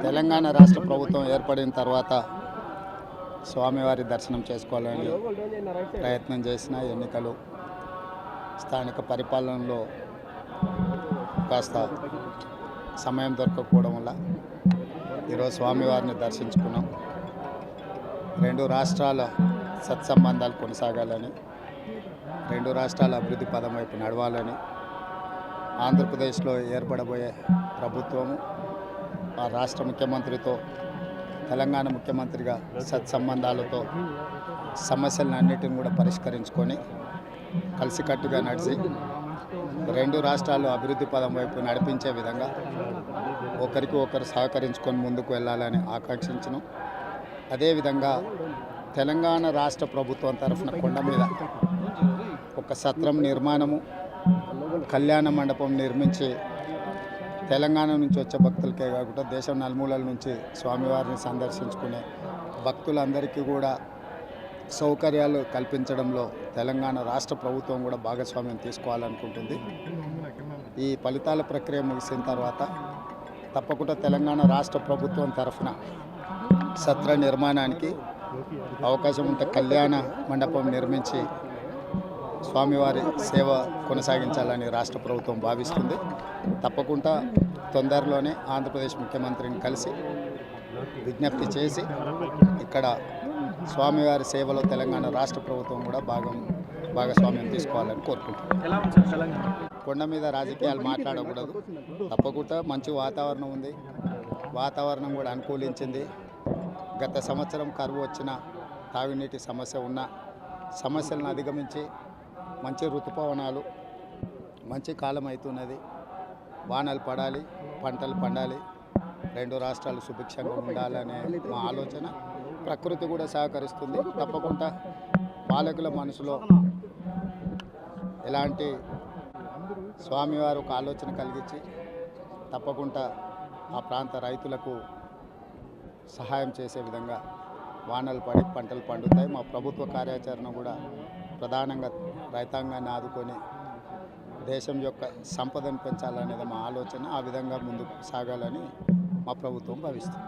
తెలంగాణ రాష్ట్ర ప్రభుత్వం ఏర్పడిన తర్వాత స్వామివారి దర్శనం చేసుకోవాలని ప్రయత్నం చేసిన ఎన్నికలు స్థానిక పరిపాలనలో కాస్త సమయం దొరకకపోవడం వల్ల ఈరోజు స్వామివారిని దర్శించుకున్నాం. రెండు రాష్ట్రాల సత్సంబంధాలు కొనసాగాలని, రెండు రాష్ట్రాల అభివృద్ధి పదం వైపు నడవాలని, ఆంధ్రప్రదేశ్లో ఏర్పడబోయే ప్రభుత్వము ఆ రాష్ట్ర ముఖ్యమంత్రితో తెలంగాణ ముఖ్యమంత్రిగా సత్సంబంధాలతో సమస్యలన్నిటిని కూడా పరిష్కరించుకొని కలిసికట్టుగా నడిచి రెండు రాష్ట్రాలు అభివృద్ధి పదం వైపు నడిపించే విధంగా ఒకరికి ఒకరు సహకరించుకొని ముందుకు వెళ్ళాలని ఆకాంక్షించను. అదేవిధంగా తెలంగాణ రాష్ట్ర ప్రభుత్వం తరఫున కొండ మీద ఒక సత్రం నిర్మాణము, కళ్యాణ మండపం నిర్మించి తెలంగాణ నుంచి వచ్చే భక్తులకే కాకుండా దేశం నలుమూలల నుంచి స్వామివారిని సందర్శించుకునే భక్తులందరికీ కూడా సౌకర్యాలు కల్పించడంలో తెలంగాణ రాష్ట్ర ప్రభుత్వం కూడా భాగస్వామ్యం తీసుకోవాలనుకుంటుంది. ఈ ఫలితాల ప్రక్రియ ముగిసిన తర్వాత తప్పకుండా తెలంగాణ రాష్ట్ర ప్రభుత్వం తరఫున సత్ర నిర్మాణానికి అవకాశం ఉంటే కళ్యాణ మండపం నిర్మించి స్వామివారి సేవ కొనసాగించాలని రాష్ట్ర ప్రభుత్వం భావిస్తుంది. తప్పకుండా తొందరలోనే ఆంధ్రప్రదేశ్ ముఖ్యమంత్రిని కలిసి విజ్ఞప్తి చేసి ఇక్కడ స్వామివారి సేవలో తెలంగాణ రాష్ట్ర ప్రభుత్వం కూడా భాగస్వామ్యం తీసుకోవాలని కోరుకుంటున్నాం. కొండ మీద రాజకీయాలు మాట్లాడకూడదు. తప్పకుండా మంచి వాతావరణం ఉంది, వాతావరణం కూడా అనుకూలించింది. గత సంవత్సరం కరువు వచ్చిన, తాగునీటి సమస్య ఉన్న సమస్యలను అధిగమించి మంచి ఋతుపవనాలు, మంచి కాలం అవుతున్నది. వానలు పడాలి, పంటలు పండాలి, రెండు రాష్ట్రాలు సుభిక్షంగా ఉండాలనే మా ఆలోచన. ప్రకృతి కూడా సహకరిస్తుంది. తప్పకుండా పాలకుల మనసులో ఎలాంటి స్వామివారు ఒక ఆలోచన కలిగించి తప్పకుండా ఆ ప్రాంత రైతులకు సహాయం చేసే విధంగా వానలు పడి పంటలు పండుతాయి. మా ప్రభుత్వ కార్యాచరణ కూడా ప్రధానంగా రైతాంగాన్ని ఆదుకొని దేశం యొక్క సంపదను పెంచాలనేది మా ఆలోచన. ఆ విధంగా ముందుకు సాగాలని మా ప్రభుత్వం భావిస్తుంది.